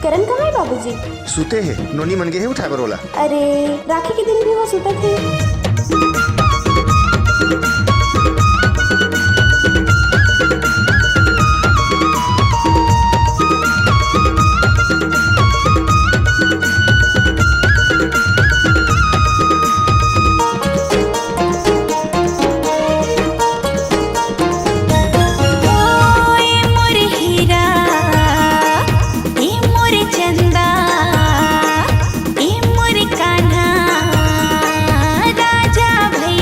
करण कहाँ है बाबूजी? सुते है, नोनी मन गए है उठा बरोला। अरे राखी के दिन भी वो सुता थे। राजा भैया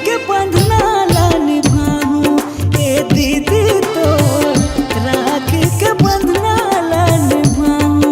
के बंधना निभाऊं ए दीदी तो राखी के बंधना निभाऊं।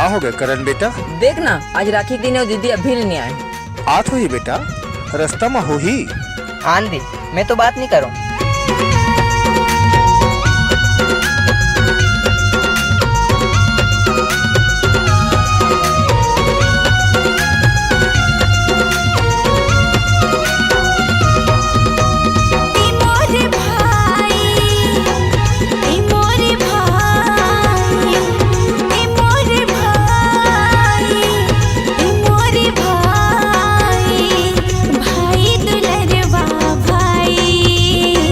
का हो गया करण बेटा? देख ना, आज राखी के दिन और दीदी अभी नहीं आए। आठ हो ही बेटा, रास्ता में हो ही। आन दे, मैं तो बात नहीं करूँ। भाई दुलरवा भाई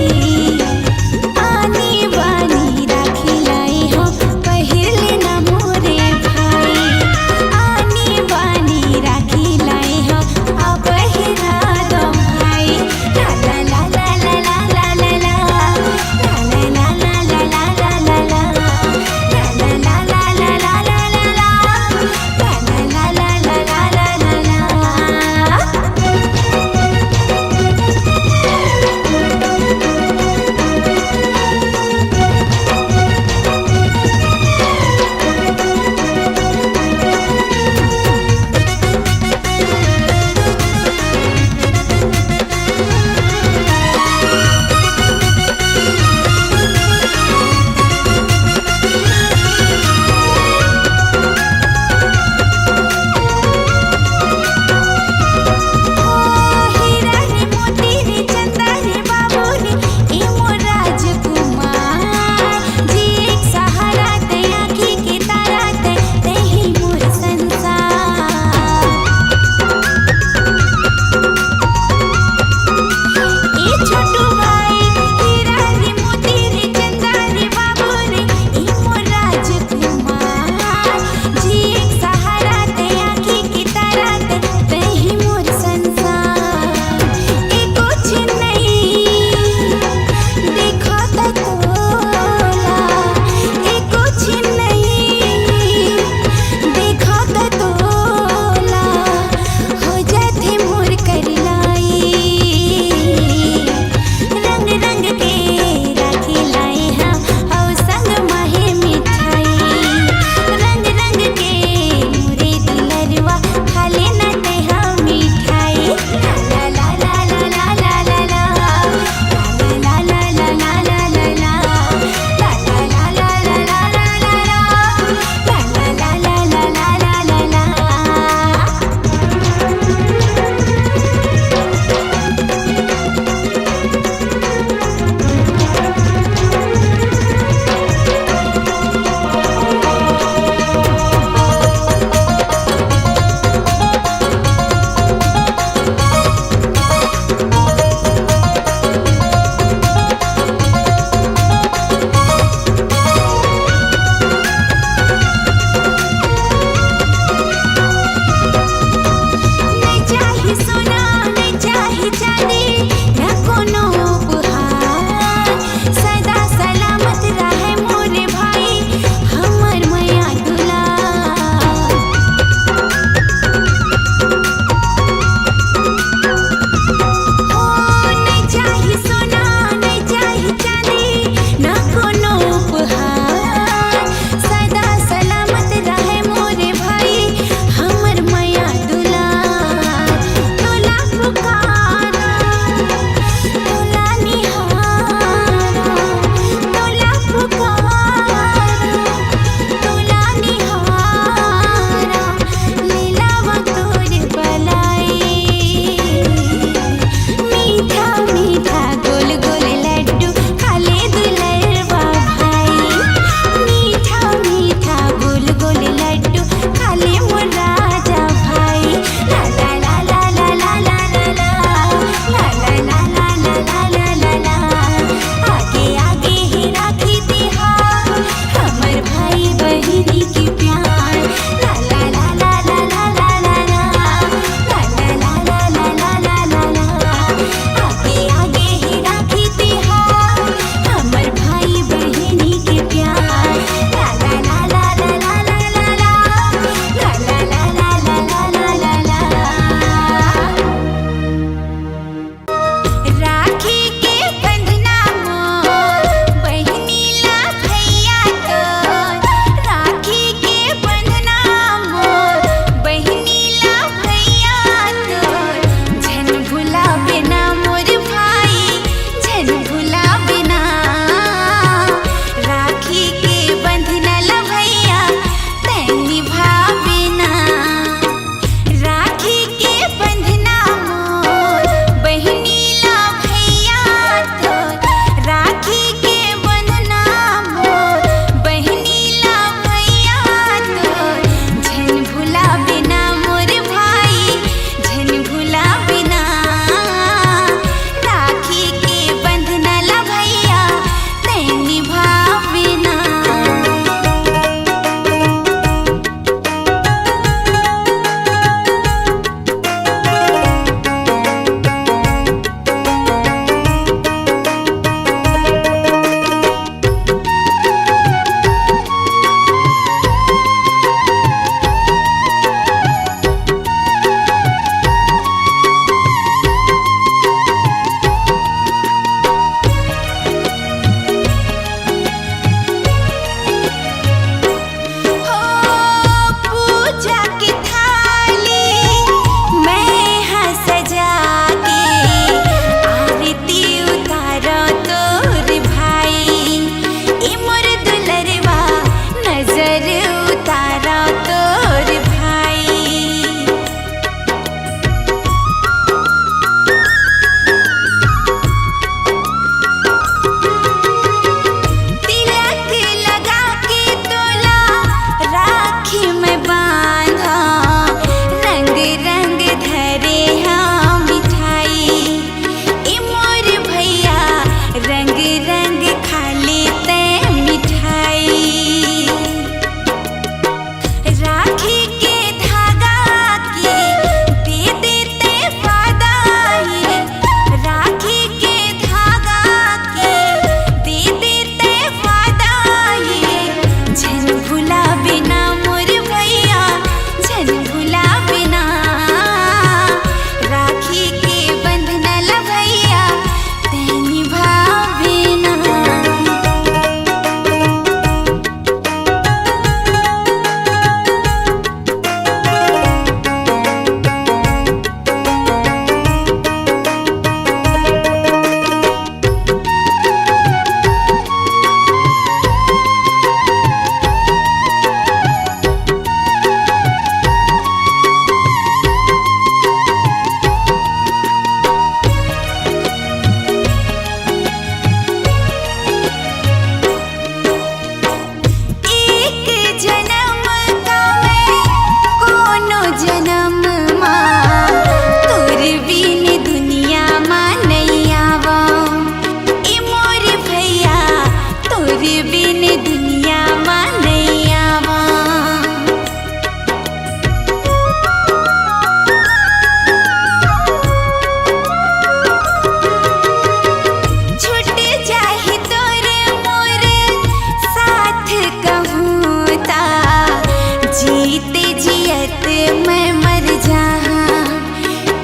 जियत मैं मर जाहा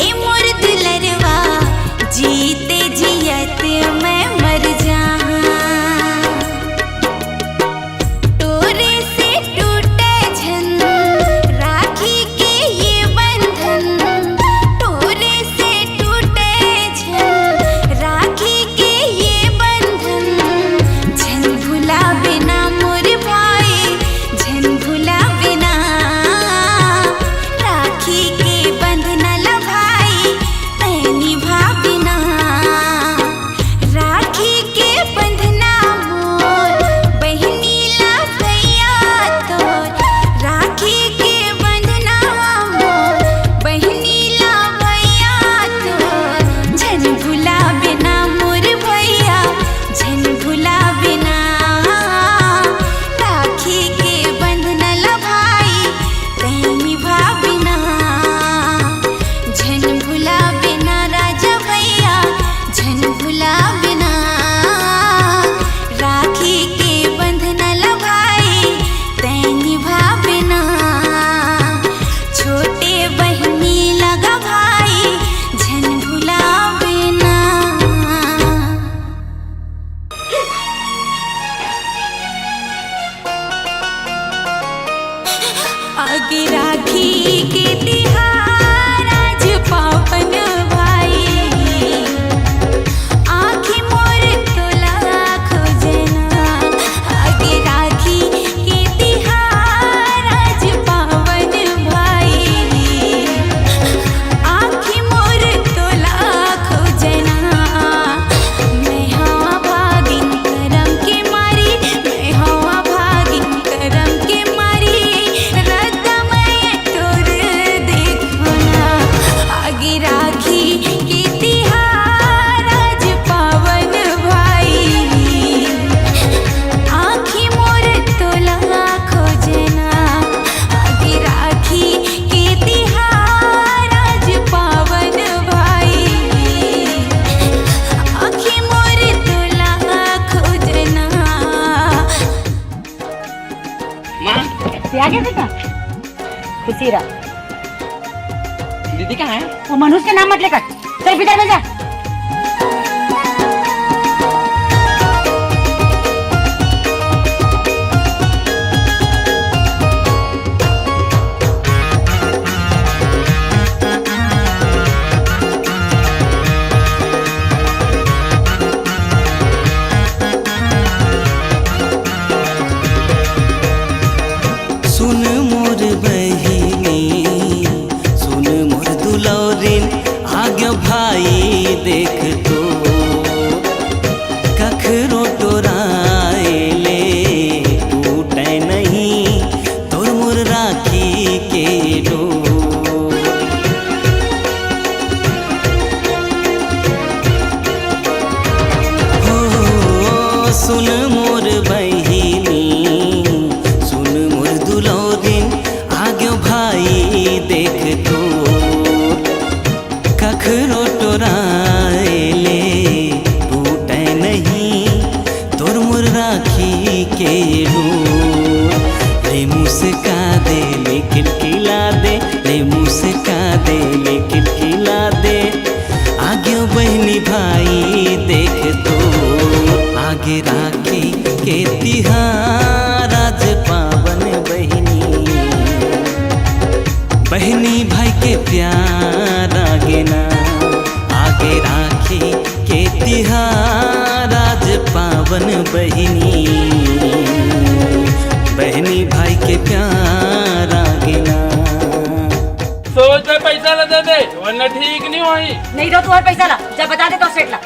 ए मोर दुलरवा जीते जियत मैं मर जाहा तोरे से टूटे झन राखी के ये बंधन तोरे से टूटे झन राखी के ये बंधन झन भुला बिना मोर भाई झन भुला बिना राखी के बंधन लभाई तैनी भाबिना राखी के बंधना मोर बहनी ला भैया तोर राखी के बंधना मोर बहनी ला भैया तोर झन भुला बिना मोर भैया झन भुला बिना राखी के बंधन लभाई तैनी भाबिना झन भुला बिना राजा भैया झन भुला बिना राखी के बंधन लभाई तैनी भाबिना छोटे बहनी लगा भाई झन भुला बिना आगे राखी के तिहार आज पावन भाई आँखी मोर तोला खोजना आगे राखी के तिहार आज पावन भाई आँखी मोर तोला खोजना मैं हवा भागिन करम के मारी मैं हवा भागिन करम के मारी रद्दा मैं तोर देखना आगे राखी के तिहार आज पावन भाई आँखी मोर तोला खोजना आगे राखी के तिहार आज पावन भाई आँखी मोर तोला खोजना आ गया बेटा खुशी रहा दीदी कहाँ है? वो मनुष्य के नाम मत लेकर चल भीतर में जा सुन मोर बहिनी सुन मोर दुलौरिन आगे भाई देख तो कखरो तोराएले टूटे नहीं तोर मोर राखी के डोर हो सुन मोर बहिनी सुन मोर दुलौरिन आगे भाई देख तो कखरो तोराएले टूटे नहीं तोर मोर राखी के डोर रे मुस्का दे ले खिलखिला दे रे मुस्का दे ले खिलखिला दे आगे बहनी भाई देख तो आगे राखी के तिहार आज पावन बहनी बहनी भाई के प्यार आगे ना आगे राखी के तिहार आज पावन बहनी बहनी भाई के प्यार आगे ना सोच में पैसा न दे दे वरना ठीक नहीं होई नहीं दो तू और पैसा ला जब बता दे तो सेट ला